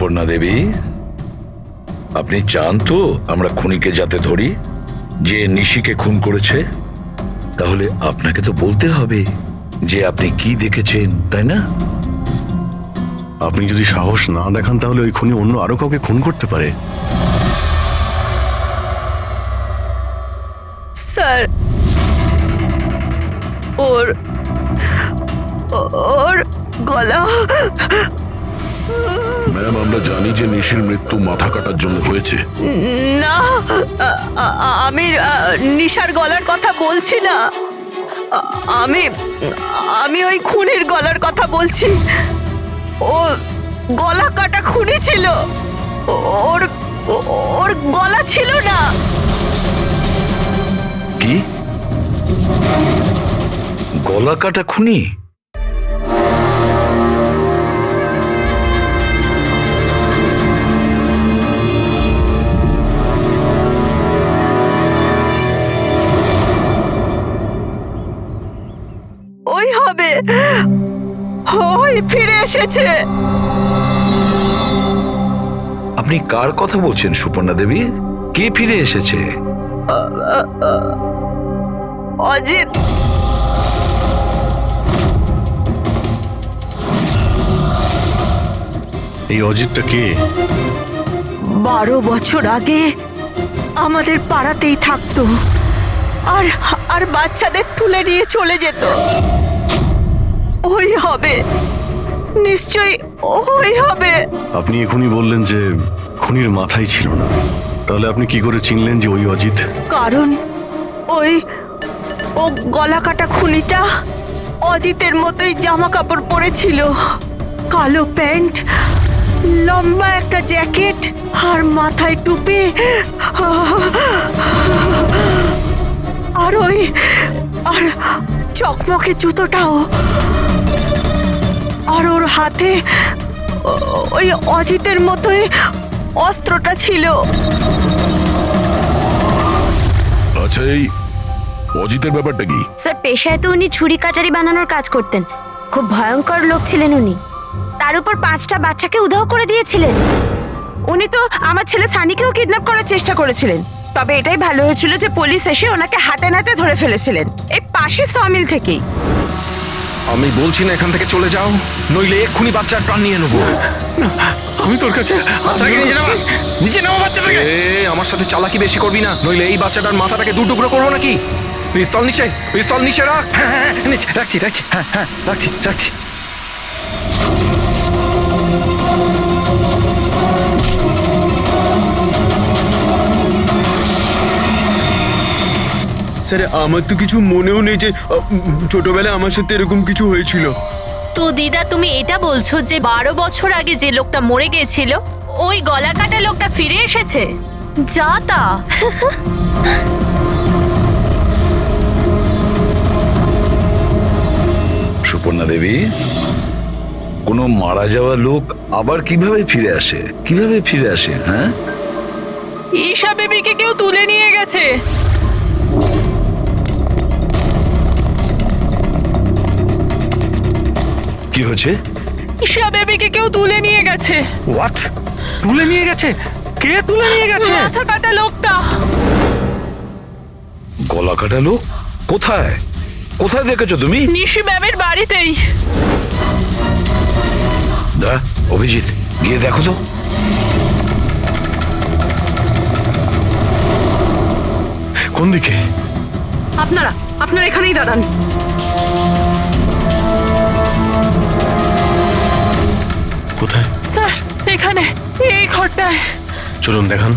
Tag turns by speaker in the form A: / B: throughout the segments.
A: সুপর্ণা দেবী, আপনি চান তো আমরা খুনিকে যাতে ধরি, যে নিশিকে খুন করেছে? তাহলে আপনাকে তো বলতে হবে যে আপনি কি দেখেছেন, তাই না?
B: আপনি যদি সাহস না দেখান তাহলে ওই খুনি অন্য আরো কাউকে খুন করতে পারে।
C: স্যার, ওর ওর গলা।
D: ম্যাম, আমরা জানি যে নিশির মৃত্যু মাথা কাটার জন্য হয়েছে।
C: না, আমি নিশার গলার কথা বলছি না। আমি আমি ওই খুনির গলার কথা বলছি। ও গলা কাটা খুনি ছিল, ওর ওর গলা ছিল না।
A: কি গলা কাটা খুনি?
C: ওই হবে, ওই ফিরে এসেছে।
A: আপনি কার কথা বলছেন সুপর্ণা দেবী? কে ফিরে এসেছে?
C: অজিত।
B: এই অজিতটা কে?
C: 12 বছর আগে আমাদের পাড়াতেই থাকতো, আর আর বাচ্চাদের তুলে নিয়ে চলে যেত। ওই হবে, নিশ্চয়ই ওই হবে।
B: আপনি এখনই বললেন যে খুনির মাথাই ছিল না, তাহলে আপনি কি করে চিনলেন যে ওই অজিত?
C: কারণ ওই ও গলা কাটা খুনিটা অজিতের মতোই জামা কাপড় পরেছিল, কালো প্যান্ট, লম্বা একটা জ্যাকেট আর মাথায় টুপি, আর ওই আর চকমকে জুতোটাও, আর ওর হাতে ওই অজিতের মতোই অস্ত্রটা ছিল।
D: আচ্ছা, এই অজিতের ব্যাপারটা কি?
E: স্যার, পেশায় তো উনি ছুরি কাটারি বানানোর কাজ করতেন। খুব ভয়ঙ্কর লোক ছিলেন উনি। তার উপর 5টা বাচ্চাকে উধাও করে দিয়েছিলেন।
F: উনি তো আমার ছেলে সানিকেও কিডন্যাপ করার চেষ্টা করেছিলেন। তবে এটাই ভালো হয়েছিল যে পুলিশ এসে ওনাকে হাতে নাতে ধরে ফেলেছিলেন, এই পাশে সমিল থেকেই।
G: আমি বলছি না এখান থেকে চলে যাও, নইলে এক্ষুনি বাচ্চার প্রাণ নিয়ে নেবো।
B: আমি তোর কাছে
G: বাচ্চাকে নিচে নাও বাচ্চাটাকে। আমার সাথে চালাকি বেশি করবি না, নইলে এই বাচ্চাটার মাথাটাকে দু টুকরো করবো নাকি। পিস্তল নিচে রাখ। হ্যাঁ, নিচে রাখছি। হ্যাঁ, রাখছি।
H: স্যার, আমার তো কিছু মনেও নেই যে ছোটবেলায় আমার সাথে এরকম কিছু হয়েছিল।
I: তো দিদা, তুমি এটা বলছো যে 12 বছর আগে যে লোকটা মরে গিয়েছিল ওই গলা কাটা লোকটা ফিরে এসেছে? যা তা।
A: সুপর্ণা দেবী, কোনো মারা যাওয়া লোক আবার কিভাবে ফিরে আসে? হ্যাঁ,
F: ঈশা বেবিকে কেউ তুলে নিয়ে গেছে।
A: কি হয়েছে?
F: ঈশা বেবিকে কেউ তুলে নিয়ে গেছে।
G: হোয়াট? তুলে নিয়ে গেছে? কে তুলে নিয়ে গেছে?
F: মাথা কাটা লোকটা।
A: গলা কাটা লোক? কোথায় দেখেছো তুমি?
F: নিশি ম্যামের বাড়িতেই।
A: অভিজিৎ, গিয়ে দেখো তো।
B: কোন দিকে?
F: আপনারা এখানেই দাঁড়ান।
B: কোথায়?
F: স্যার, এখানে, এই ঘরটায়।
B: চলুন দেখান।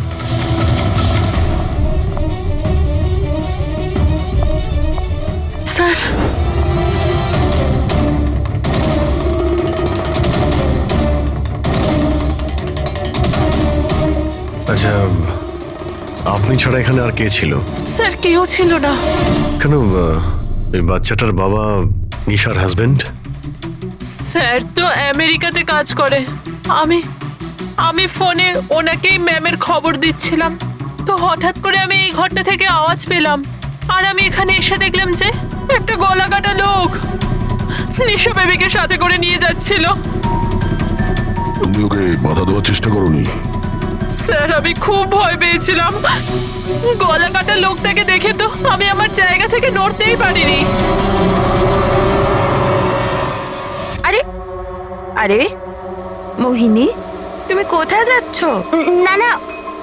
F: স্যার,
B: আচ্ছা, আপনি ছাড়া এখানে আর কে ছিল?
F: স্যার, কেউ ছিল না।
B: কেন, এই বাচ্চাটার বাবা নিশার হাজবেন্ড?
F: স্যার তো আমেরিকাতে কাজ করে। আমি ফোনে ওনাকেই ম্যামের খবর দিচ্ছিলাম, তো হঠাৎ করে আমি এই ঘরটা থেকে আওয়াজ পেলাম, আর আমি এখানে এসে দেখলাম যে একটা গলা কাটা লোক নিশা বেবিকে সাথে করে নিয়ে যাচ্ছিল।
D: তুমি ওকে বাধা দেওয়ার চেষ্টা করোনি?
F: স্যার আমি খুব ভয় পেয়েছিলাম। গলা কাটা লোকটাকে দেখে তো আমি আমার জায়গা থেকে নড়তেই পারিনি।
C: আরে আরে মোহিনী, তুমি কোথায় যাচ্ছ?
E: না না,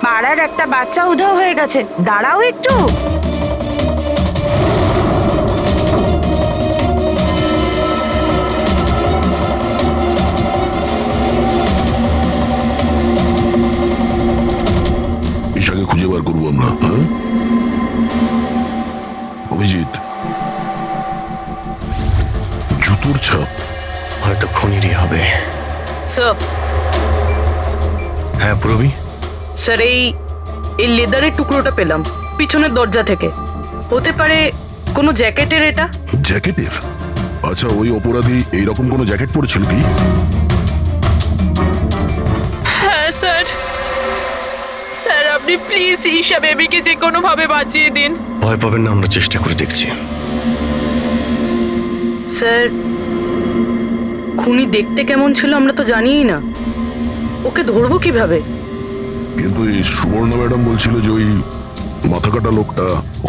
C: পাড়ার একটা বাচ্চা উধাও হয়ে গেছে, দাঁড়াও একটু।
D: ঈশাকে খুঁজে বার করবো আমরা, হ্যাঁ? অভিজিৎ, জুতোর ছাপ
B: হয়তো খুনিরই হবে।
C: স্যার,
B: হ্যাঁ প্রবি,
C: স্যার এই লেদারের টুকরোটা পেলাম পিছনের দরজা থেকে। হতে পারে কোনো জ্যাকেটের এটা?
D: জ্যাকেটের? আচ্ছা, ওই অপরাধী এইরকম কোনো জ্যাকেট পরেছিল কি?
F: হ্যাঁ স্যার। স্যার আপনি প্লিজ ঈশা বেবিকে যে কোনো ভাবে বাঁচিয়ে দিন।
B: ভয় পাবেন না, আমরা চেষ্টা করে দেখছি।
C: স্যার, খুনি দেখতে কেমন ছিল আমরা তো জানিই না, ওকে ধরবো কিভাবে?
D: কিন্তু এই সুবর্ণা ম্যাডাম বলছিল যে ওই মাথা কাটা লোকটা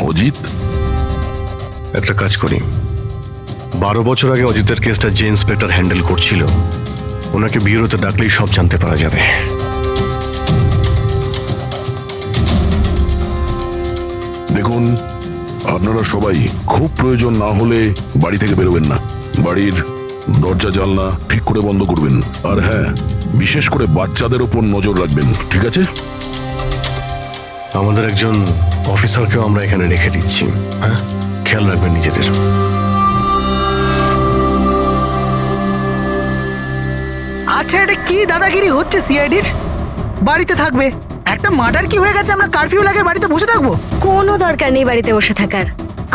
D: অজিত।
B: একটা কাজ করি, 12 বছর আগে অজিতের কেসটা যে ইন্সপেক্টর হ্যান্ডেল করছিল, ওনাকে বিউরোতে ডাকলেই সব জানতে পারা যাবে।
D: দেখুন, আপনারা সবাই খুব প্রয়োজন না হলে বাড়ি থেকে বেরোবেন না। বাড়ির দরজা জানলা ঠিক করে বন্ধ করবেন। আর হ্যাঁ, বিশেষ করে বাচ্চাদের উপর নজর রাখবেন, ঠিক আছে?
B: আমাদের একজন অফিসারকেও আমরা এখানে রেখে দিচ্ছি, হ্যাঁ? খেয়াল রাখবেন নিজেদের।
J: আচ্ছা, এটা কি দাদাগিরি হচ্ছে সিআইডির? বাড়িতে থাকবে, একটা মার্ডার কি হয়ে গেছে, আমরা কারফিউ লাগে বাড়িতে বসে থাকবো?
E: কোনো দরকার নেই বাড়িতে বসে থাকার।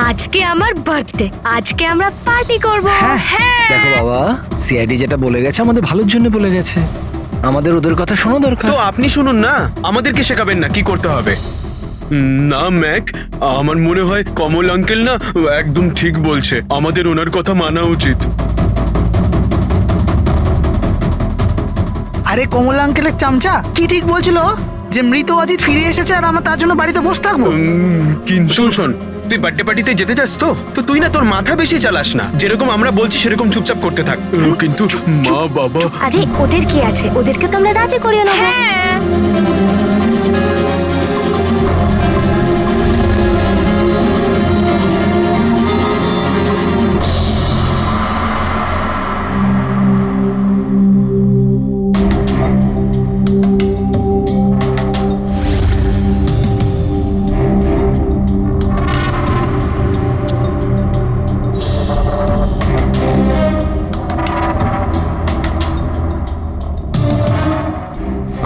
E: আজকে আমার বার্থডে, আজকে আমরা পার্টি করব। হ্যাঁ,
G: দেখো বাবা, সিআইডি যেটা বলে গেছে আমাদের ভালোর জন্য বলে গেছে, আমাদের ওদের কথা শোনা দরকার।
H: তো আপনি শুনুন না, আমাদেরকে শেখাবেন না কি করতে হবে। না ম্যাক, আমার মনে হয় কমল আঙ্কেল না একদম ঠিক বলছে, আমাদের ওনার কথা মানা উচিত।
J: আরে কমল আঙ্কেলের চামচা কি ঠিক বলছিল যে মৃত অজিত ফিরে এসেছে আর আমরা তার জন্য বাড়িতে বসে থাকবো?
H: কিন্তু শোন, তুই বার্থডে পার্টিতে যেতে চাস তো তুই না তোর মাথা বেশি চালাস না, যেরকম আমরা বলছি সেরকম চুপচাপ করতে থাক। কিন্তু মা বাবা,
E: আরে ওদের কি আছে, ওদেরকে তো আমরা রাজি করিয়ে নেবো।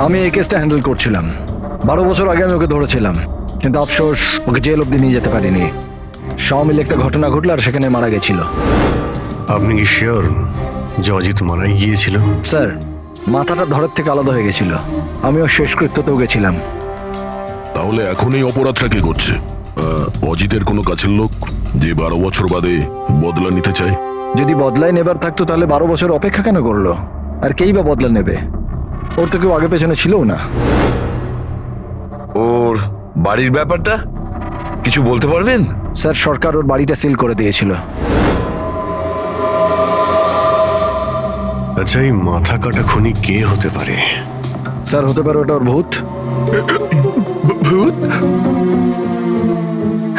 G: আমি এই কেসটা হ্যান্ডেল করছিলাম। 12 বছর আগে আমি ওকে ধরেছিলাম, কিন্তু আফসোস ওকে জেল অব্দি নিয়ে যেতে পারিনি। সব মিলে একটা ঘটনা ঘটলো আর সেখানে মারা গেছিল।
B: আপনি কি শিওর যে অজিত মারাই গিয়েছিল?
G: স্যার, মাথাটা ধরের থেকে আলাদা হয়ে গেছিল। আমিও শেষকৃত্যতেও গেছিলাম।
D: তাহলে এখন এই অপরাধটা কে করছে? অজিতের কোনো কাছের লোক যে 12 বছর বাদে বদলা নিতে চায়?
G: যদি বদলাই নেবার থাকতো তাহলে 12 বছর অপেক্ষা কেন করলো? আর কেই বা বদলা নেবে? ওর তো কেউ আগে পেছনে ছিলও না।
A: ওর বাড়ির ব্যাপারটা কিছু বলতে পারবেন?
G: স্যার, সরকার ওর বাড়িটা সিল করে দিয়েছিল।
B: আচ্ছা, এই মাথা কাটা খুনি কে হতে পারে?
G: স্যার, হতে পারে ওটা ওর ভূত।
B: ভূত?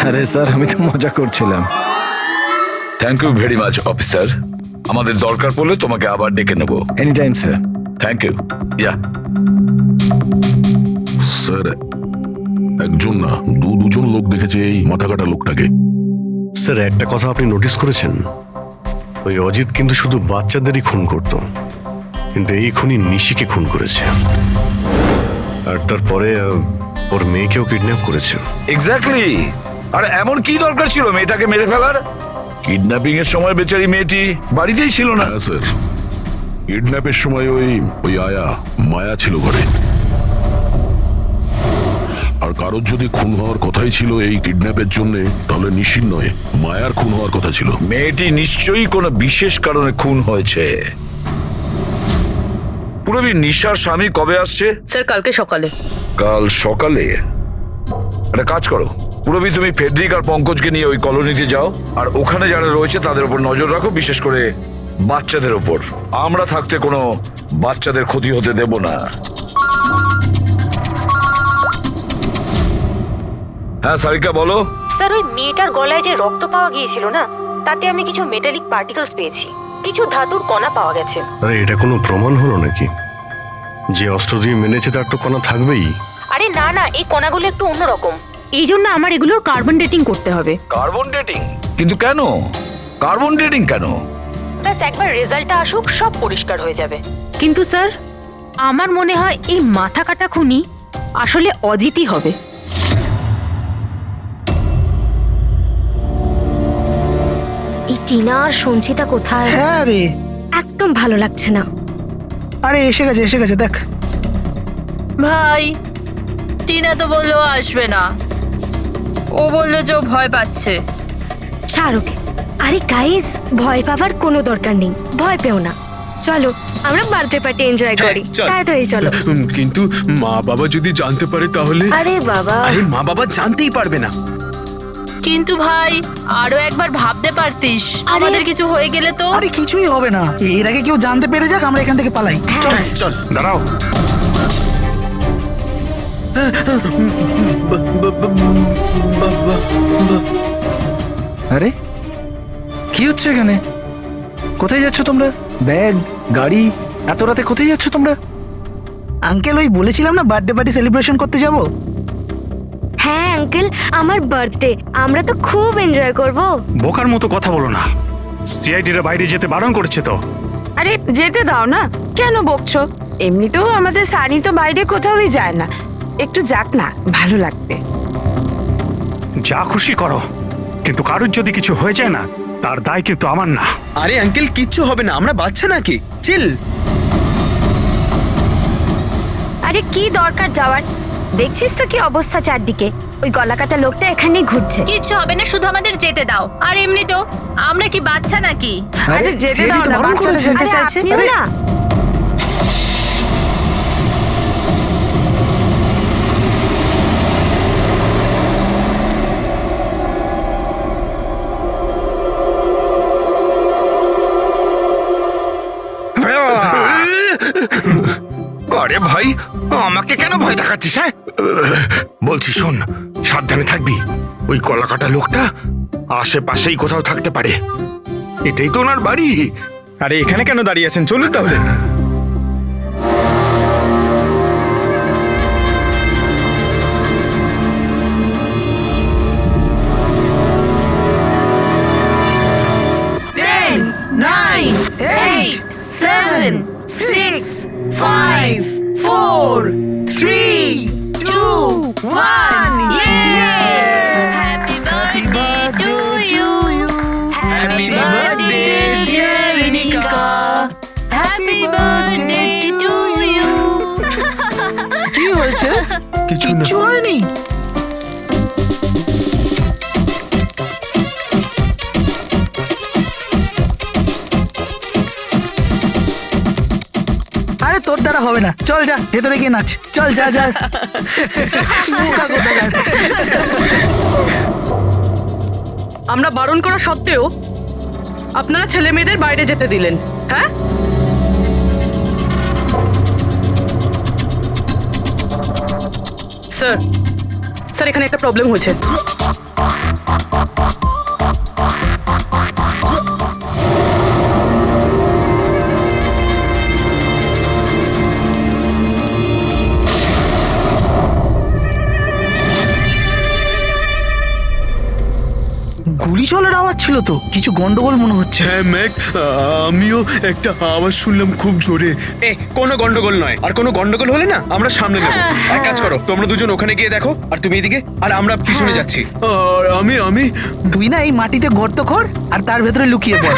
G: আরে স্যার, আমি তো মজা করছিলাম।
A: Thank you very much officer, আমাদের দরকার পড়লে তোমাকে আবার ডেকে নেব।
G: Any time sir.
A: Thank you. Yeah
D: sir, একজন না দুজন লোক দেখেছে এই মাথা কাটা লোকটাকে।
B: স্যার, একটা কথা আপনি নোটিস করেছেন? ওই অজিত কিন্তু শুধু বাচ্চাদেরই খুন করত, কিন্তু এই খুনি নিশিকে খুন করেছে। আর তারপরে ওর মেয়েকেও কিডন্যাপ করেছে।
A: এক্স্যাক্টলি। আর এমন কি দরকার ছিল মেয়েটাকে মেরে ফেলার? কিডন্যাপিং এর সময় বেচারি মেয়েটি বাড়িতেই ছিল না।
D: হ্যাঁ স্যার, কিডন্যাপের সময় ওই আয়া মায়া ছিল ঘরে। আর কারোর যদি খুন হওয়ার কথাই ছিল এই কিডন্যাপের জন্য, তাহলে নিশির নয় মায়ার খুন হওয়ার কথা ছিল।
A: মেয়েটি নিশ্চয়ই কোনো বিশেষ কারণে খুন হয়েছে। পুরবী, নিশার স্বামী কবে আসছে?
C: স্যার কালকে সকালে।
A: কাল সকালে? একটা কাজ করো পুরবী, তুমি ফেডরিক আর পঙ্কজকে নিয়ে ওই কলোনিতে যাও, আর ওখানে যারা রয়েছে তাদের উপর নজর রাখো, বিশেষ করে বাচ্চাদের উপর। আমরা থাকতে কোনো বাচ্চাদের ক্ষতি হতে দেব না। হ্যাঁ সারিকা বলো।
K: স্যার, ওই মেয়েটার গলায় যে রক্ত পাওয়া গিয়েছিল না, তাতে আমি কিছু মেটালিক পার্টিকেলস পেয়েছি, কিছু ধাতুর কণা পাওয়া গেছে।
B: আরে এটা কোনো প্রমাণ হলো নাকি? যে অস্ত্র দিয়ে মেনেছে তার তো কণা থাকবেই।
K: আরে না না, এই কণাগুলো একটু অন্যরকম।
E: এই জন্য আমার এগুলোর কার্বন ডেটিং করতে হবে।
A: Carbon dating? কিন্তু কেন কার্বন ডেটিং কেন?
K: ব্যাস একবার রেজাল্টটা আসুক, সব পরিষ্কার হয়ে যাবে।
E: কিন্তু স্যার, আমার মনে হয় এই মাথা কাটা খুনি আসলে অজিতই হবে। এই টিনা আর সঞ্চিতা কোথায়?
J: হ্যাঁ রে,
E: একদম ভালো লাগছে না।
J: আরে এসে গেছে দেখ।
I: ভাই, টিনা তো বললো আসবে না, ও বললো যে ও ভয় পাচ্ছে।
E: ছাড় ওকে। আরে গাইস, ভয় পাবার কোনো দরকার নেই, ভয় পেও না। চলো আমরা বার্থডে পার্টি এনজয় করি।
H: চল।
E: তাড়াতাড়ি চলো।
H: কিন্তু মা বাবা যদি জানতে পারে তাহলে?
E: আরে বাবা,
H: আরে মা বাবা জানতেই পারবে না।
I: কিন্তু ভাই, আরো একবার ভাবতে পারতিস, আমাদের কিছু হয়ে গেলে তো।
J: আরে কিছুই হবে না, এর আগে কেউ জানতে পেরে যাক, আমরা এখান থেকে পালাই। চল
H: চল
B: দাঁড়াও,
G: আরে কি হচ্ছে এখানে? কোথায় যাচ্ছ তোমরা? ব্যাগ, গাড়ি, এত রাতে কোথায় যাচ্ছ তোমরা?
J: আঙ্কেল, ওই বলেছিলাম না বার্থডে পার্টি সেলিব্রেশন করতে যাব।
E: হ্যাঁ আঙ্কেল, আমার বার্থডে, আমরা তো খুব এনজয় করব।
L: বোকার মতো কথা বলো না, সিআইডিরা বাইরে যেতে বারণ করেছে তো।
C: আরে যেতে দাও না, কেন বকছো? এমনিতেও আমাদের সানি তো বাইরে কোথাওই যায় না, একটু যাক না, ভালো লাগবে।
L: যা খুশি করো, কিন্তু কারুর যদি কিছু হয়ে যায় না, তার দায় কিন্তু আমার না।
H: আরে আঙ্কেল, কিচ্ছু হবে না, আমরা বাচ্চা নাকি, চিল।
E: আরে কি দরকার যাওয়ার? দেখছিস তো কি অবস্থা চারদিকে, ওই গলাকাটা লোকটা এখানেই ঘুরছে।
I: কিচ্ছু হবে না, শুধু আমাদের যেতে দাও। আর এমনি তো আমরা কি বাচ্চা নাকি?
C: আরে যেতে দাও না, বাচ্চারা যেতে
E: আরে
C: চাইছে।
E: আপনিও না।
G: আরে ভাই, আমাকে কেন ভয় দেখাচ্ছিস? হ্যাঁ বলছি শোন, সাবধানে থাকবি। ওই কলাকাটা লোকটা আশেপাশেই কোথাও থাকতে পারে, এটাই তো ওনার বাড়ি।
H: আরে এখানে কেন দাঁড়িয়ে আছেন, চলুন তাহলে।
I: Happy birthday to you. Happy birthday dear Rinika. Happy birthday to you.
J: কি হয়েছে?
H: কিছু না।
J: কিচ্ছু হয়নি। আরে তোর দ্বারা হবে না, চল যা ভেতরে গিয়ে নাচ, চল যা যা। বোকা কোথাকার।
C: আমরা বারণ করা সত্ত্বেও আপনারা ছেলে মেয়েদের বাইরে যেতে দিলেন, হ্যাঁ? স্যার, স্যার এখানে একটা প্রবলেম হয়েছে।
J: গুলি চলার আওয়াজ ছিল তো, কিছু গন্ডগোল মনে হচ্ছে।
H: হ্যাঁ ম্যাক, আমিও একটা আওয়াজ শুনলাম খুব জোরে। কোনো গন্ডগোল নয়, আর কোনো গন্ডগোল হলে না আমরা সামনে নেব। এক কাজ করো, তোমরা দুজন ওখানে গিয়ে দেখো, আর তুমি এদিকে, আর আমরা পিছনে যাচ্ছি। আর আমি
J: তুই না এই মাটিতে গর্ত কর আর তার ভেতরে লুকিয়ে পড়।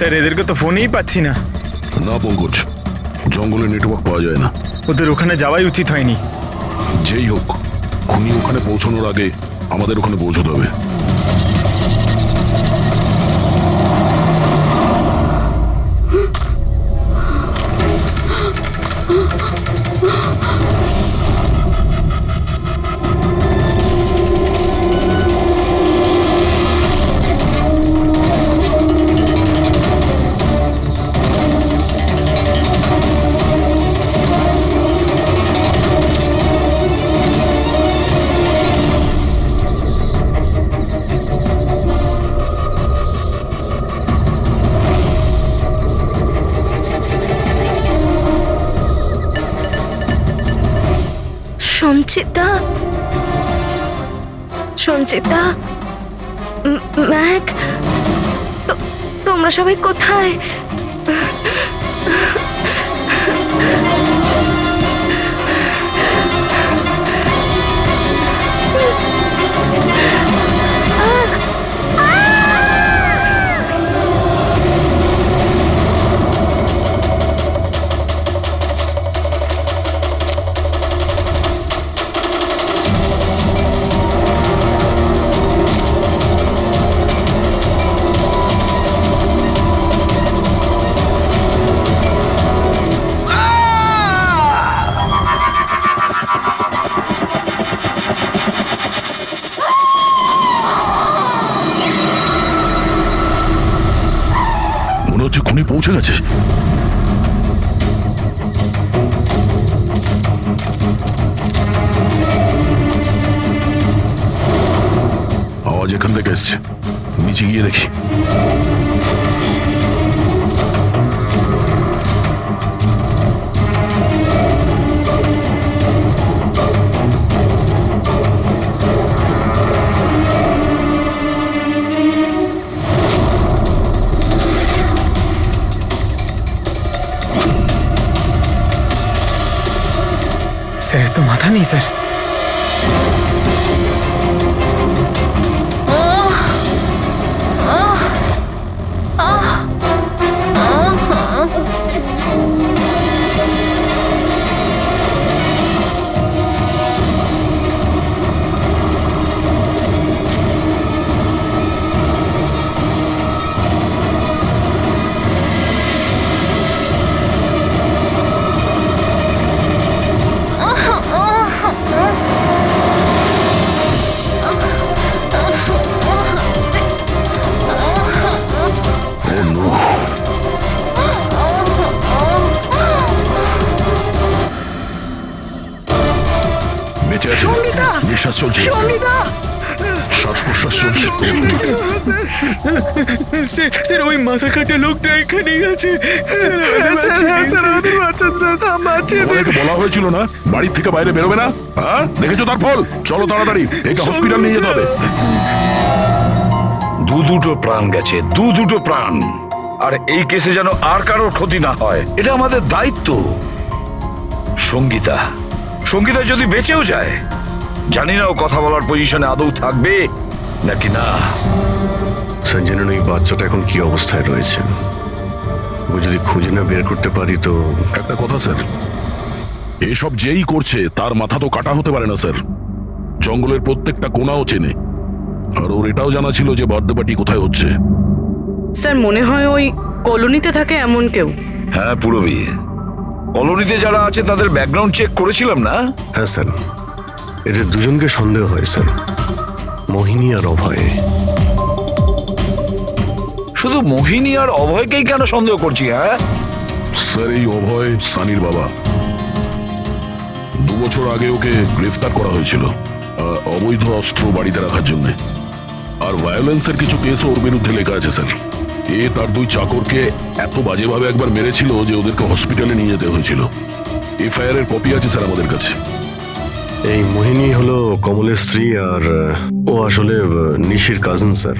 M: স্যার, এদেরকে তো ফোনেই পাচ্ছি না।
D: না পঙ্কজ, জঙ্গলে নেটওয়ার্ক পাওয়া যায় না।
M: ওদের ওখানে যাওয়াই উচিত হয়নি।
D: যেই হোক, খুনি ওখানে পৌঁছানোর আগে আমাদের ওখানে পৌঁছতে হবে।
E: সঞ্চিতা, সঞ্চিতা, ম্যাক, তোমরা সবাই কোথায়?
D: মনে হচ্ছে খুনি পৌঁছে গেছে। আওয়াজ এখান থেকে এসছে, নিচে গিয়ে দেখি।
M: স্যার তো মাথা নেই স্যার।
D: বেঁচে আছে, নিঃশ্বাস চলছে, শ্বাস প্রশ্বাস চলছে।
H: স্যার ওই মাথা কাটা লোকটা এখানেই আছে।
D: তোমাদেরকে বলা হয়েছিল না বাড়ির থেকে বাইরে বেরোবে না? হ্যাঁ, দেখেছো তার ফল। চলো তাড়াতাড়ি, একে হসপিটাল নিয়ে যেতে হবে।
A: দুটো প্রাণ গেছে, দুটো প্রাণ। আর এই কেসে যেন আর কারোর ক্ষতি না হয়, এটা আমাদের দায়িত্ব। সঙ্গীতা, সঙ্গীতা যদি বেঁচেও যায়, জানি না ও কথা বলার পজিশনে আদৌ থাকবে নাকি না।
B: সঞ্জনন, এই বাচ্চাটা এখন কি অবস্থায় রয়েছে? ও যদি খুঁজে না বের করতে পারি তো।
D: একটা কথা স্যার, এসব যেই করছে তার মাথা তো কাটা হতে পারে না স্যার। জঙ্গলের প্রত্যেকটা কোণাও চেনে, আর ওর এটাও জানা ছিল যে বার্থডে পার্টি কোথায় হচ্ছে।
C: স্যার মনে হয় ওই কলোনিতে থাকে এমন কেউ।
A: হ্যাঁ পুরবী, কলোনিতে যারা আছে তাদের ব্যাকগ্রাউন্ড চেক করেছিলাম না?
B: হ্যাঁ স্যার, এদের দুজনকে সন্দেহ হয় স্যার, মোহিনী আর অভয়।
A: শুধু মোহিনী আর অভয়কেই কেন সন্দেহ করছি? হ্যাঁ
D: স্যার, এই অভয় সানির বাবা। 2 বছর আগে ওকে গ্রেফতার করা হয়েছিল অবৈধ অস্ত্র বাড়িতে রাখার জন্য। আর ভায়োলেন্সের কিছু কেস ওর বিরুদ্ধে লেখা আছে স্যার। এ তার 2 চাকরকে এত বাজেভাবে একবার মেরেছিল যে ওদেরকে হসপিটালে নিয়ে যেতে হয়েছিল। এফআইআর এর কপি আছে স্যার আমাদের কাছে।
B: এই মোহিনী হলো কমলের স্ত্রী, আর ও আসলে নিশির কাজিন স্যার,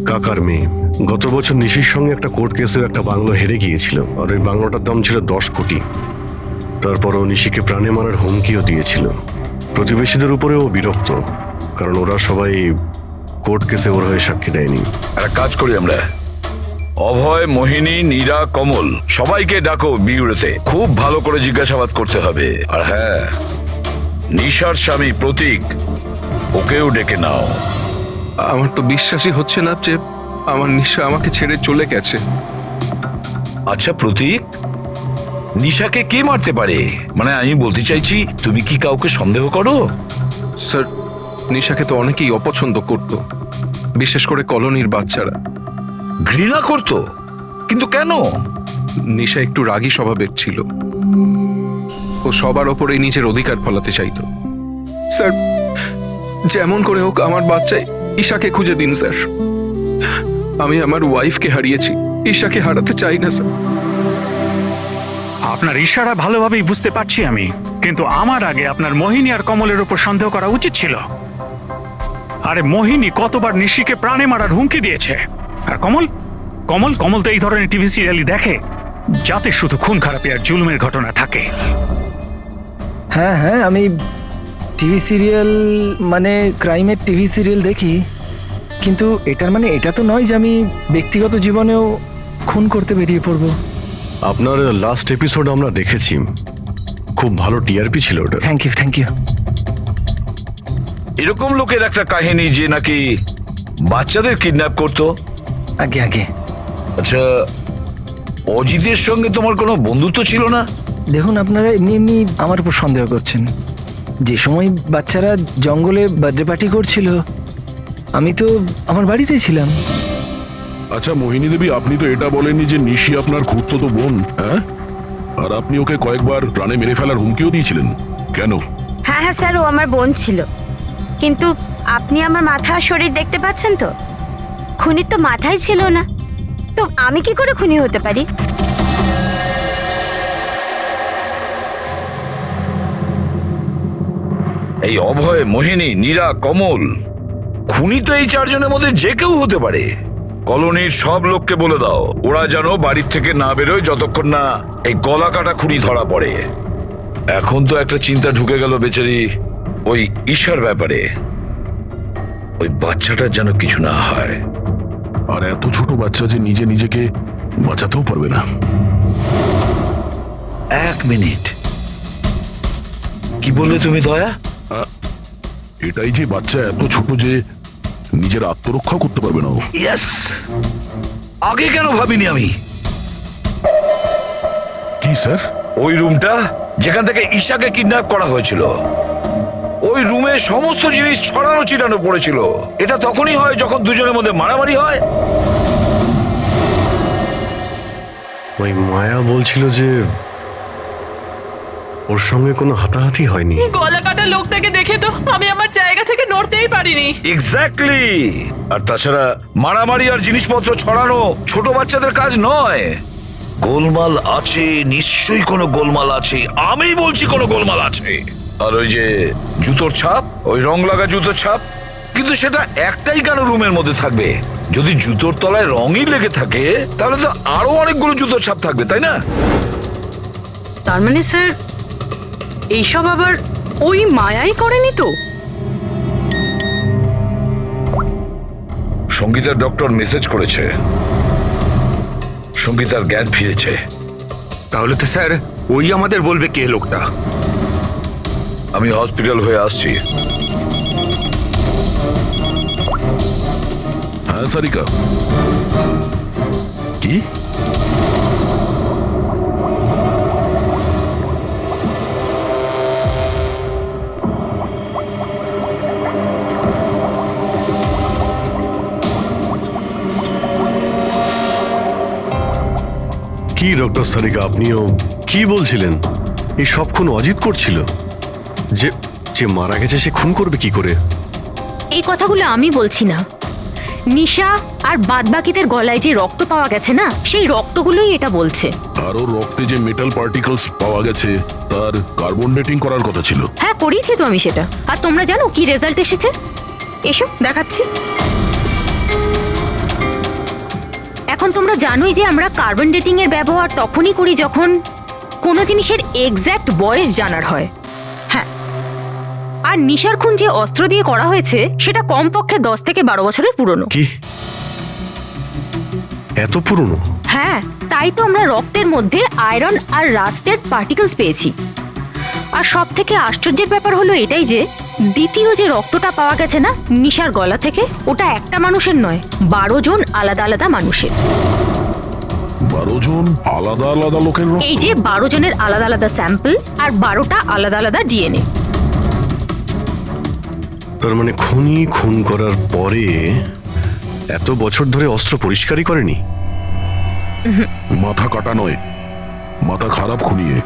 B: কাকার মেয়ে। গত বছর নিশির সঙ্গে একটা কোর্ট কেসে একটা বাংলো হেরে গিয়েছিল, আর ওই বাংলোটার দাম ছিল 10 কোটি। তারপর ও নিশিকে প্রাণে মারার হুমকিও দিয়েছিল। প্রতিবেশীদের উপরে ও বিরক্ত, কারণ ওরা সবাই কোর্ট কেসে ওর হয়ে সাক্ষী দেয়নি।
A: একটা কাজ করি আমরা, অভয়, মোহিনী, নীরা, কমল সবাইকে ডাকো বিউরোতে। খুব ভালো করে জিজ্ঞাসাবাদ করতে হবে। আর হ্যাঁ, নিশার স্বামী প্রতীক, ওকেও ডেকে নাও।
N: আমার তো বিশ্বাসই হচ্ছে না যে আমার নিশা আমাকে ছেড়ে চলে গেছে।
A: আচ্ছা প্রতীক, নিশাকে কে মারতে পারে? মানে আমি বলতে চাইছি, তুমি কি কাউকে সন্দেহ করো?
N: স্যার, নিশাকে তো অনেকেই অপছন্দ করত, বিশেষ করে কলোনির বাচ্চারা।
A: ঘৃণা করতো? কিন্তু কেন?
N: নিশা একটু রাগী স্বভাবের ছিল। ও সবার ওপরে নিজের অধিকার ফলাতে চাইতো। স্যার, যেমন করে হোক আমার বাচ্চাই ঈশাকে খুঁজে দিন স্যার। আমি আমার ওয়াইফকে হারিয়েছি, ঈশাকে হারাতে চাই না স্যার।
L: আপনার ইশারা ভালোভাবেই বুঝতে পারছি আমি, কিন্তু আমার আগে আপনার মোহিনী আর কমলের উপর সন্দেহ করা উচিত ছিল। আরে মোহিনী কতবার নিশিকে প্রাণে মারার হুমকি দিয়েছে, আর কমল কমল কমল তো এই ধরনের টিভি সিরিয়ালই দেখে, যাতে শুধু খুন খারাপি আর জুলুমের ঘটনা থাকে।
M: হ্যাঁ হ্যাঁ, আমি টিভি সিরিয়াল মানে ক্রাইমের টিভি সিরিয়াল দেখি, কিন্তু এটার মানে এটা তো নয় যে আমি ব্যক্তিগত জীবনেও খুন করতে বেরিয়ে পড়বো।
B: আপনার লাস্ট এপিসোড আমরা দেখেছি, খুব ভালো টিআরপি ছিল ওটা।
M: Thank you thank you.
A: এরকম লোকের একটা কাহিনী যে নাকি বাচ্চাদের কিডন্যাপ করতো।
M: আগে আগে।
A: আচ্ছা, অজিতের সঙ্গে তোমার কোনো বন্ধুত্ব ছিল না?
M: দেখুন, আপনারা এমনি এমনি আমার উপর সন্দেহ করছেন। যে সময় বাচ্চারা জঙ্গলে বার্থডে পার্টি করছিল, আমি তো আমার বাড়িতেই ছিলাম।
D: আচ্ছা মোহিনী দেবী, আপনি তো এটা বলেননি যে নিশি আপনার খুড়তুতো বোন, হ্যাঁ? আর আপনি ওকে কয়েকবার প্রাণে মেরে ফেলার হুমকিও দিয়েছিলেন, কেন?
E: হ্যাঁ হ্যাঁ স্যার, ও আমার বোন ছিল। কিন্তু আপনি আমার মাথা আর শরীর দেখতে পাচ্ছেন তো, খুনির তো মাথাই ছিল না, তো আমি কি করে খুনি হতে পারি?
A: এই অভয়, মোহিনী, নীরা, কমল, খুনি তো এই চারজনের মধ্যে যে কেউ হতে পারে। কলোনির সব লোককে বলে দাও ওরা যেন বাড়ির থেকে না বেরোয় যতক্ষণ না এই গলা কাটা খুনি ধরা পড়ে। এখন তো একটা চিন্তা ঢুকে গেল বেচারি ওই ঈশার ব্যাপারে, ওই বাচ্চাটার যেন কিছু না হয়।
D: আর এত ছোট বাচ্চা যে নিজে নিজেকে বাঁচাতেও পারবে না।
A: এক মিনিট, কি বললে তুমি দয়া?
D: এটাই যে বাচ্চা এত ছোট যে নিজের আত্মরক্ষা করতে পারবে না।
A: ইয়েস, আগে কেন ভাবিনি আমি?
D: কি স্যার?
A: ওই রুমটা যেখান থেকে ঈশাকে কিডন্যাপ করা হয়েছিল, ওই রুমে সমস্ত জিনিস ছড়ানো ছিটানো পড়েছিল। এটা তখনই হয় যখন দুজনের মধ্যে মারামারি হয়।
B: ওই মায়া বলছিল যে ওর সঙ্গে কোনো হাতাহাতি হয়নি।
F: গলা কাটা লোকটাকে দেখে তো আমি আমার জায়গা থেকে নড়তেই পারিনি।
A: এক্স্যাক্টলি। আর তাছাড়া মারামারি আর জিনিসপত্র ছড়ানো ছোট বাচ্চাদের কাজ নয়। গোলমাল আছে, নিশ্চয়ই কোনো গোলমাল আছে, আমি বলছি কোনো গোলমাল আছে। আর ওই যে জুতোর ছাপ, ওই রং লাগা জুতোর ছাপ, কিন্তু সেটা একটাই কেন রুমের মধ্যে থাকবে? যদি জুতোর তলায় রঙই লেগে থাকে তাহলে তো আরো অনেকগুলো জুতোর ছাপ থাকবে, তাই না?
C: তার মানে স্যার এইসব আবার ওই মায়াই করেনি তো?
A: সঙ্গীতার ডক্টর মেসেজ করেছে, সঙ্গীতার জ্ঞান ফিরেছে।
G: তাহলে তো স্যার ওই আমাদের বলবে কে লোকটা।
A: আমি হসপিটাল হয়ে আসছি।
D: হ্যাঁ সারিকা, কি?
B: কি ডক্টর সারিকা, আপনিও কি বলছিলেন? এই সব খুন অজিত করছিল? যে যে মারা গেছে সে খুন করবে কি করে?
I: এই কথাগুলো আমি বলছি না, নিশা আর বাদবাকিদের গলায় যে রক্ত পাওয়া গেছে না, সেই রক্তগুলোই এটা বলছে।
D: আরো রক্তে যে মেটাল পার্টিকেলস পাওয়া গেছে তার কার্বন ডেটিং করার কথা ছিল।
I: হ্যাঁ, করিয়েছি তো আমি সেটা। আর তোমরা জানো কি রেজাল্ট এসেছে? এসো দেখাচ্ছি। এখন তোমরা জানোই যে আমরা কার্বন ডেটিং এর ব্যবহার তখনই করি যখন কোনো জিনিসের এক্স্যাক্ট বয়স জানার হয়। হ্যাঁ, আর নিশার খুন যে অস্ত্র দিয়ে করা হয়েছে সেটা কমপক্ষে 10 থেকে 12 বছরের পুরনো।
B: কি এত পুরনো?
I: হ্যাঁ, তাই তো আমরা রক্তের মধ্যে আয়রন আর রাস্টেড পার্টিকেলস পেয়েছি। আর সব থেকে আশ্চর্যের ব্যাপার হলো এটাই যে দ্বিতীয় যে রক্তটা পাওয়া গেছে না নিশার গলা থেকে, ওটা একটা মানুষের নয়, 12 জন আলাদা আলাদা মানুষের।
D: 12 জন আলাদা আলাদা লোকের রক্ত?
I: এই যে 12 জনের আলাদা আলাদা স্যাম্পল আর 12টা আলাদা আলাদা ডিএনএ।
B: তার মানে খুনি খুন করার পরে এত বছর ধরে অস্ত্র পরিষ্কারই করেনি?
D: মাথা কাটা নয়, মাথা খারাপ খুনিয়ে।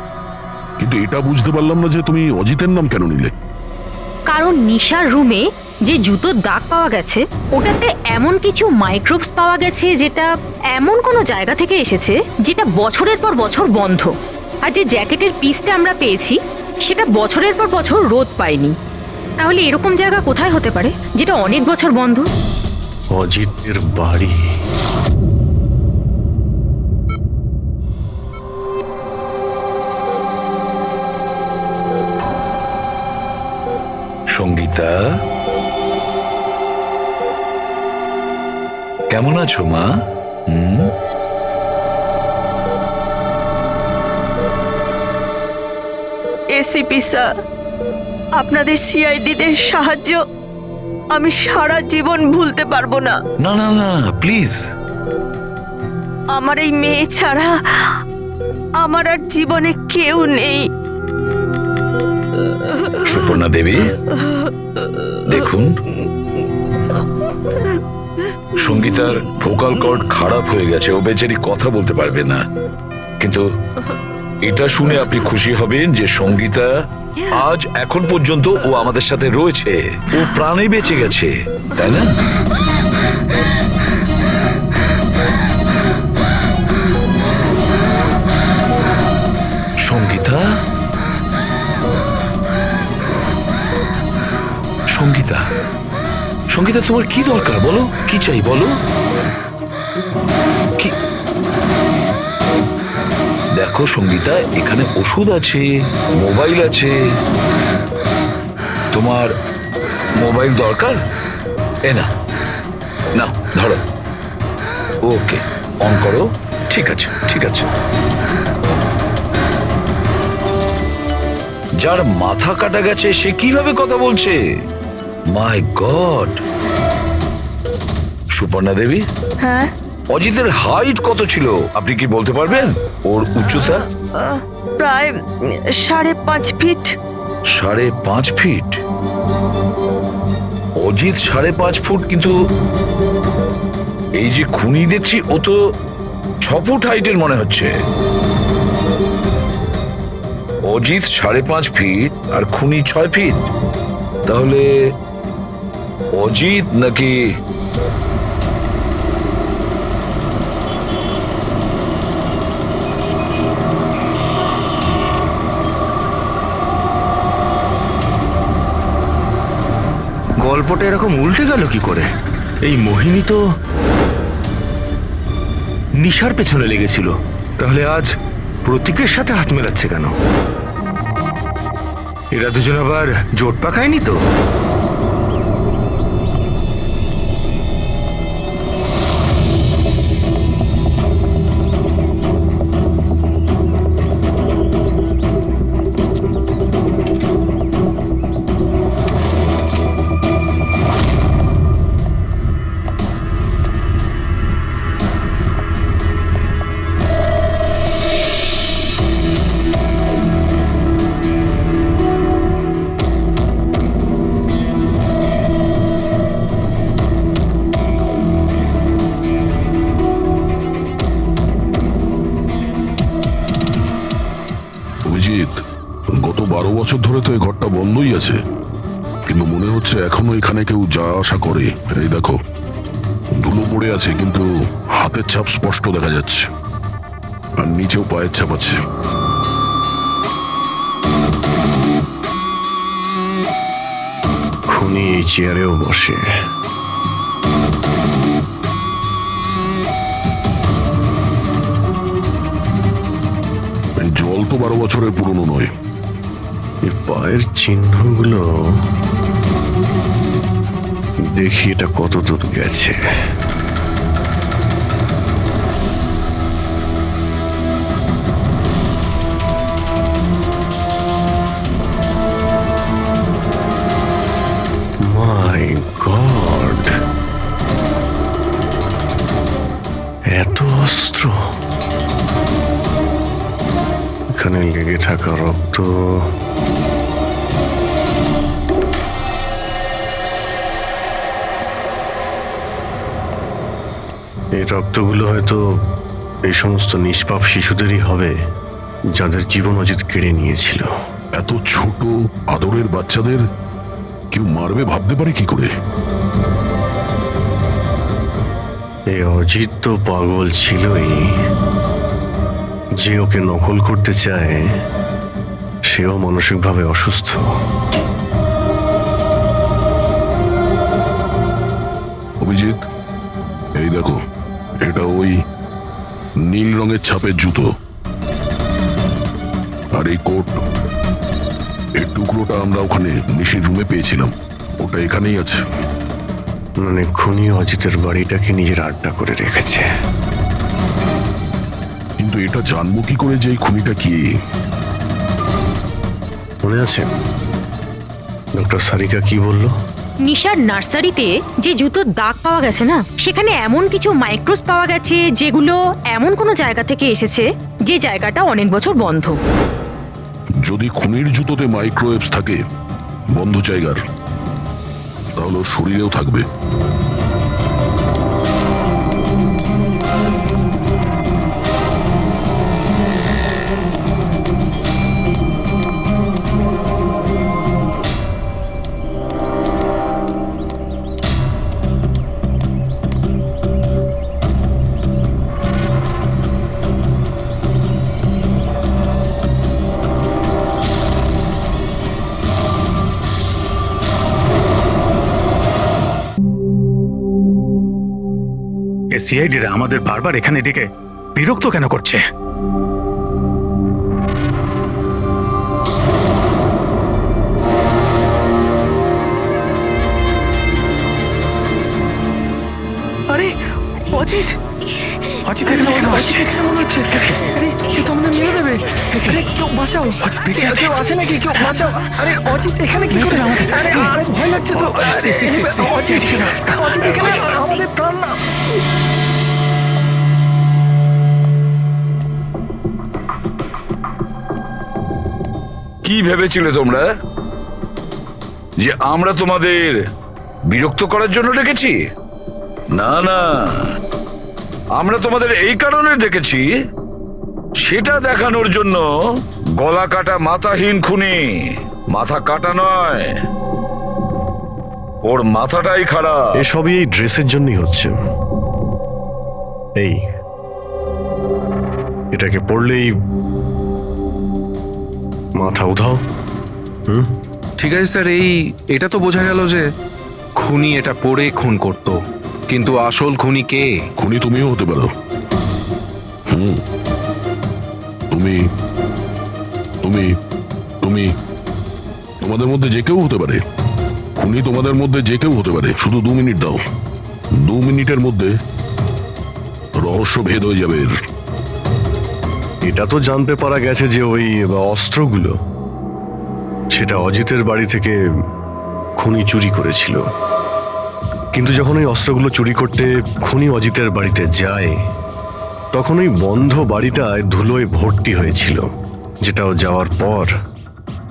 D: কিন্তু এটা বুঝতে পারলাম না যে তুমি অজিতের নাম কেন নিলে।
I: কারণ নিশার রুমে যে জুতোর দাগ পাওয়া গেছে ওটাতে এমন কিছু মাইক্রোবস পাওয়া গেছে যেটা এমন কোনো জায়গা থেকে এসেছে যেটা বছরের পর বছর বন্ধ। আর যে জ্যাকেটের পিসটা আমরা পেয়েছি সেটা বছরের পর বছর রোদ পায়নি। তাহলে এরকম জায়গা কোথায় হতে পারে যেটা অনেক বছর বন্ধ?
B: অজিতের বাড়ি।
A: সঙ্গীতা, কেমন আছো মা?
F: এসিপি স্যার, আপনাদের সিআইডিদের সাহায্য আমি সারা জীবন ভুলতে পারবো না।
A: না না না, প্লিজ।
F: আমার এই মেয়ে ছাড়া আমার আর জীবনে কেউ নেই।
A: সুপর্ণা দেবী, দেখুন, সঙ্গীতার ভোকাল কর্ড খারাপ হয়ে গেছে, ও বেচারি কথা বলতে পারবে না। কিন্তু এটা শুনে আপনি খুশি হবেন যে সঙ্গীতা আজ এখন পর্যন্ত ও আমাদের সাথে রয়েছে, ও প্রাণে বেঁচে গেছে, তাই না? সঙ্গীতা, সঙ্গীতা, সঙ্গীতা, তোমার কি দরকার বলো? কি চাই বলো? কি? দেখো সঙ্গীতা, এখানে ওষুধ আছে, মোবাইল আছে। তোমার মোবাইল দরকার? এ না, নাও ধরো। ওকে, অন করো। ঠিক আছে, ঠিক আছে। যার মাথা কাটা গেছে সে কিভাবে কথা বলছে? মাই গড। সুপর্ণা দেবী,
F: হ্যাঁ,
A: অজিতের হাইট কত ছিল আপনি কি বলতে পারবেন? ওর উচ্চতা?
F: প্রায় 5.5 ফিট।
A: 5.5 ফিট? অজিত 5.5 ফুট, কিন্তু এই যে খুনি দেখছি ও তো 6 ফুট হাইটের মনে হচ্ছে। অজিত 5.5 ফিট আর খুনি 6 ফিট। তাহলে অজিত নাকি
G: গল্পটা এরকম উল্টে গেল কি করে? এই মোহিনী তো নিশার পেছনে লেগেছিল, তাহলে আজ প্রতীকের সাথে হাত মেলাচ্ছে কেন? এরা দুজন আবার জোট পাকায়নি তো?
D: গত 12 বছর ধরে তো এই ঘরটা বন্ধই আছে, কিন্তু মনে হচ্ছে এখনো এখানে কেউ যাওয়া আসা করে। এই দেখো, ধুলো পড়ে আছে কিন্তু হাতের ছাপ স্পষ্ট দেখা যাচ্ছে, আর নিচেও পায়ের ছাপ আছে।
B: খুনি এই চেয়ারেও বসে।
D: এই জল তো 12 বছরের পুরনো নয়।
B: এই পায়ের চিহ্নগুলো দেখি এটা কত দূর গেছে। গড, এত অস্ত্র, এখানে লেগে থাকা রক্ত, এই রক্তগুলো হয়তো এই সমস্ত নিষ্পাপ শিশুদেরই হবে যাদের জীবন অজিত কেড়ে নিয়েছিল।
D: এত ছোট আদরের বাচ্চাদের কেউ মারবে ভাবতে পারে কি করে?
B: এই অজিত তো পাগল ছিলই, যে ওকে নকল করতে চায় সেও মানসিকভাবে অসুস্থ।
D: অভিজিৎ, এই দেখো, এটা ওই নীল রঙের ছাপের জুতো, আর এই কোট, এই টুকরোটা আমরা ওখানে নিশির রুমে পেয়েছিলাম, ওটা এখানেই আছে।
B: মানে খুনি অজিতের বাড়িটাকে নিজের আড্ডা করে রেখেছে।
D: কিন্তু এটা জানবো কি করে যে এই খুনিটা কি?
B: মনে আছে ডক্টর সারিকা কি বলল?
I: নিশার নার্সারিতে যে জুতোর দাগ পাওয়া গেছে না, সেখানে এমন কিছু মাইক্রোস পাওয়া গেছে যেগুলো এমন কোনো জায়গা থেকে এসেছে যে জায়গাটা অনেক বছর বন্ধ।
D: যদি খুনির জুতোতে মাইক্রোওয়েভস থাকে বন্ধ জায়গার, তাহলে ওর শরীরেও থাকবে।
L: সিআইডিরা আমাদের বারবার এখানে ডেকে বিরক্ত কেন করছে?
J: আরে অজিত,
M: অজিত এখানে কেন আসছে?
J: এখানে মনে হচ্ছে আরে এ তো আমাদের মেরে দেবে। আরে কেউ বাঁচাও, কেউ আছে নাকি? কেউ বাঁচাও। আরে অজিত এখানে কি করে? আরে আরে ভয় লাগছে তো। অজিত এখানে আমাদের প্রাণ না।
A: কি ভেবেছিলে তোমরা যে আমরা তোমাদের বিরক্ত করার জন্য ডেকেছি? না না, আমরা তোমাদের এই কারণে ডেকেছি, সেটা দেখানোর জন্য গলা কাটা মাথাহীন খুনি, মাথা কাটা নয়, ওর মাথাটাই খারাপ।
B: এসবই এই ড্রেসের জন্যই হচ্ছে। এই এটাকে পড়লেই মাথা উধাও।
N: ঠিক আছে স্যার, এটা তো বোঝা গেল যে খুনি এটা পরে খুন করত, কিন্তু আসল খুনি কে?
D: খুনি তুমিও হতে পারো। তুমি তুমি তুমি তোমাদের মধ্যে যে কেউ হতে পারে। খুনি তোমাদের মধ্যে যে কেউ হতে পারে। শুধু 2 মিনিট দাও, 2 মিনিটের মধ্যে রহস্য ভেদ হয়ে যাবে।
B: এটা তো জানতে পারা গেছে যে ওই অস্ত্রগুলো সেটা অজিতের বাড়ি থেকে খুনি চুরি করেছিল। কিন্তু যখন ওই অস্ত্রগুলো চুরি করতে খুনি অজিতের বাড়িতে যায়, তখন ওই বন্ধ বাড়িটায় ধুলোয় ভর্তি হয়েছিল, যেটাও যাওয়ার পর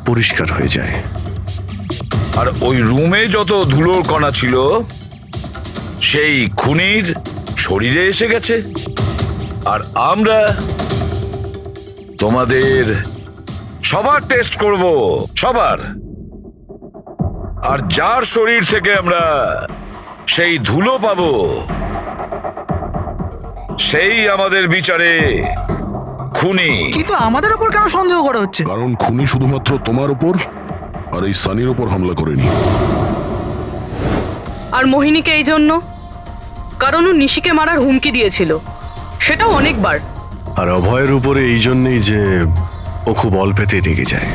B: পরিষ্কার হয়ে যায়।
A: আর ওই রুমে যত ধুলোর কণা ছিল সেই খুনির শরীরে এসে গেছে। আর আমরা তোমাদের সবার টেস্ট করব, সবার। আর যার শরীর থেকে আমরা সেই ধুলো পাবো, সেই আমাদের বিচারে খুনি।
J: কিন্তু আমাদের উপর কেন সন্দেহ করা হচ্ছে?
D: কারণ খুনি শুধুমাত্র তোমার উপর আর এই সানির উপর হামলা করেনি।
F: আর মোহিনীকে এই জন্য, কারণ ও নিশিকে মারার হুমকি দিয়েছিল, সেটাও অনেকবার।
B: আর অভয়ের উপরে এই জন্যই যে ও খুব অল্পেতেই রেগে যায়।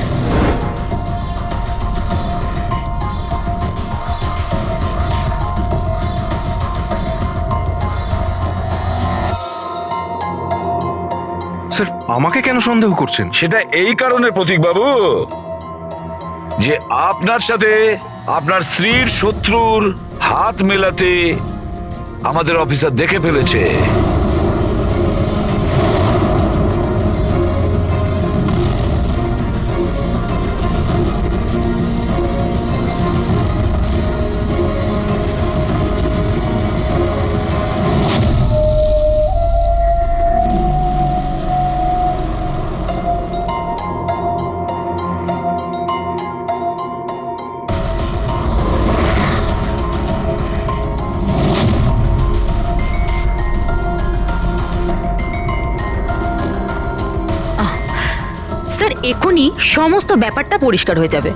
N: স্যার, আমাকে কেন সন্দেহ করছেন?
A: সেটা এই কারণে প্রতীকবাবু যে আপনার সাথে আপনার স্ত্রীর শত্রুর হাত মেলাতে আমাদের অফিসার দেখে ফেলেছে।
I: স্যার এখনই সমস্ত ব্যাপারটা পরিষ্কার হয়ে যাবে।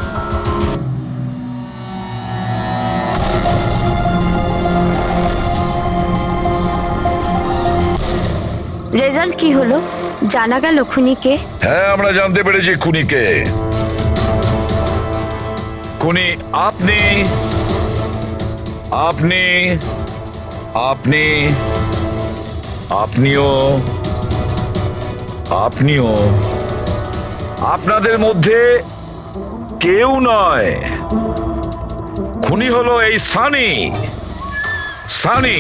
E: রেজাল্ট কি হলো? জানা গেল খুনিকে?
A: হ্যাঁ, আমরা জানতে পেরেছি খুনিকে। খুনি আপনি আপনি আপনি আপনিও আপনিও আপনাদের মধ্যে কেউ নয়। খুনি হলো এই সানি। সানি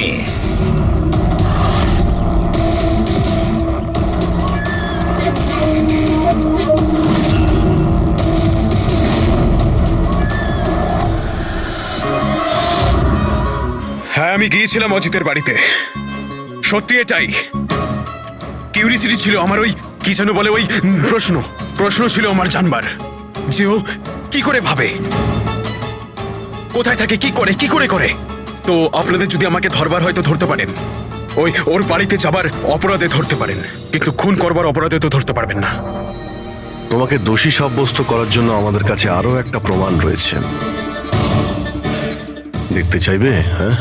H: হ্যাঁ, আমি গিয়েছিলাম অজিতের বাড়িতে। সত্যি এটাই। কিউরিসিটি ছিল আমার, ওই কি যেন বলে, ওই প্রশ্ন ছিল আমার জানবার যে ও কি করে ভাবে, কোথায় থাকে, কি করে। তো আপনাদের যদি আমাকে ধরবার হয় তো ধরতে পারেন, ওর বাড়িতে যাবার অপরাধে ধরতে পারেন, কিন্তু খুন করবার অপরাধে তো ধরতে পারবেন না।
B: তোমাকে দোষী সাব্যস্ত করার জন্য আমাদের কাছে আরো একটা প্রমাণ রয়েছে। দেখতে চাইবে? হ্যাঁ,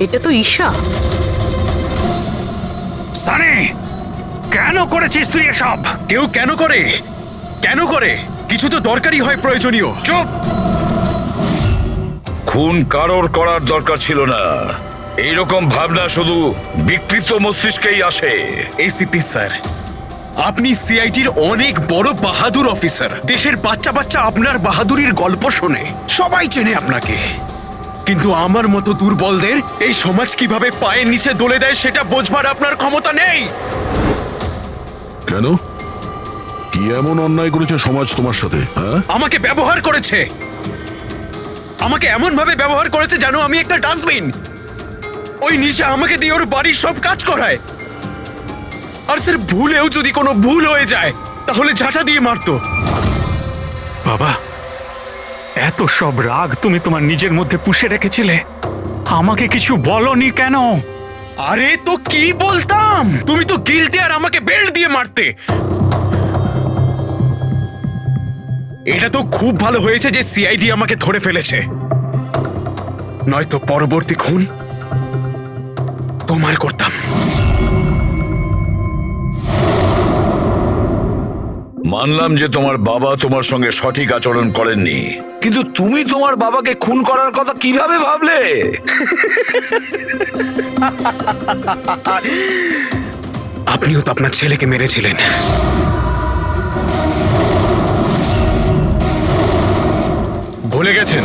F: এটা তো ঈশা।
L: সানি, কেন করেছিস তুই এসব?
H: কেউ কেন করে? কিছু তো দরকারি হয়, প্রয়োজনীয়।
A: চুপ! খুন কারোর করার দরকার ছিল না। এইরকম ভাবনা শুধু বিকৃত মস্তিষ্কেই আসে।
H: এসিপি স্যার, আপনি সিআইটির অনেক বড় বাহাদুর অফিসার। দেশের বাচ্চা আপনার বাহাদুরির গল্প শোনে, সবাই চেনে আপনাকে। কিন্তু আমার মতো দুর্বলদের এই সমাজ কিভাবে পায়ের নিচে দলে দেয় সেটা বোঝবার আপনার ক্ষমতা নেই।
D: কেন? কি এমন অন্যায় করেছে সমাজ তোমার সাথে? হ্যাঁ,
H: আমাকে ব্যবহার করেছে। আমাকে এমন ভাবে ব্যবহার করেছে যেন আমি একটা ডাস্টবিন। ওই নিশা আমাকে দিয়ে ওর বাড়ির সব কাজ করায়। আর স্যার, ভুলেও যদি কোনো ভুল হয়ে যায় তাহলে ঝাঁটা দিয়ে মারতো।
L: বাবা, এত সব রাগ তুমি তোমার নিজের মধ্যে পুষে রেখেছিলে, আমাকে কিছু বলনি কেন?
H: আরে তো কি বলতাম, তুমি তো গিলতে আর আমাকে বেল্ট দিয়ে মারতে। এটা তো খুব ভালো হয়েছে যে সিআইডি আমাকে ধরে ফেলেছে, নয়তো পরবর্তী খুন তোমার করতাম।
A: মানলাম যে তোমার বাবা তোমার সঙ্গে সঠিক আচরণ করেননি, কিন্তু তুমি তোমার বাবাকে খুন করার কথা কিভাবে ভাবলে?
H: আপনিও তো আপনার ছেলেকে মেরেছিলেন। ভুলে গেছেন?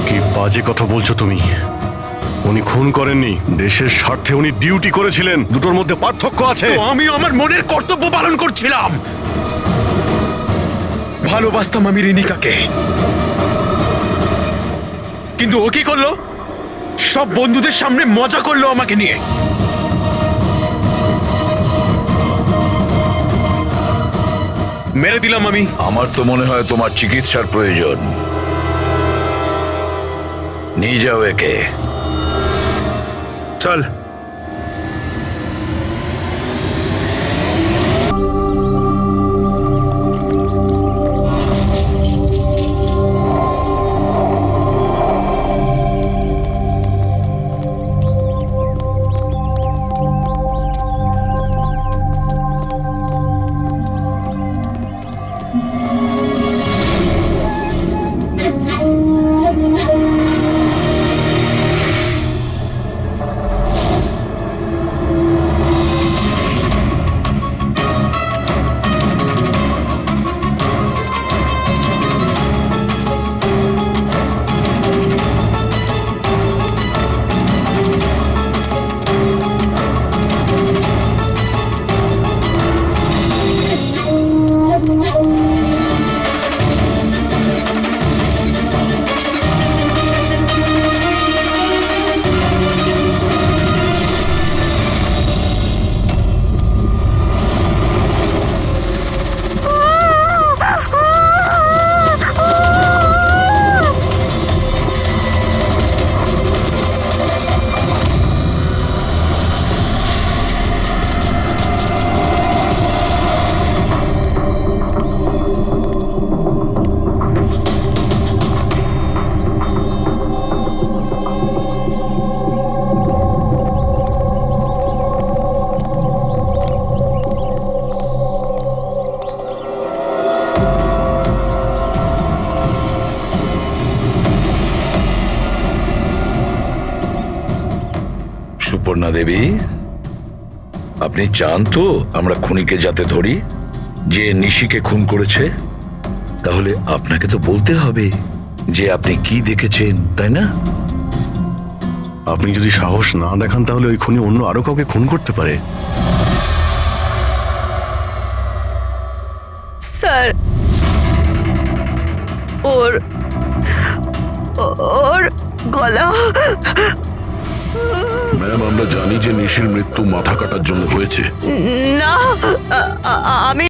B: কি বাজে কথা বলছো তুমি? উনি খুন করেননি, দেশের স্বার্থে উনি ডিউটি করেছিলেন। দুটোর মধ্যে পার্থক্য আছে।
H: তো আমিও আমার মনের কর্তব্য পালন করছিলাম। ভালোবাসতাম আমি রিনিকাকে, কিন্তু ও কি করলো? সব বন্ধুদের সামনে মজা করলো আমাকে নিয়ে। মেরে দিলাম আমি।
A: আমার তো মনে হয় তোমার চিকিৎসার প্রয়োজন। নিয়ে যাও একে।
H: চল।
A: অপর্ণা দেবী, আপনি চান তো আমরা খুনিকে যাতে ধরি, যে নিশিকে খুন করেছে? তাহলে আপনাকে তো বলতে হবে যে আপনি কি দেখেছেন, তাই না?
B: আপনি যদি সাহস না দেখান তাহলে ওই খুনি অন্য আরো কাউকে খুন করতে পারে।
C: স্যার, ওর গলা।
D: ম্যাম, আমরা জানি যে নিশির মৃত্যু মাথা কাটার জন্য হয়েছে।
C: না, আমি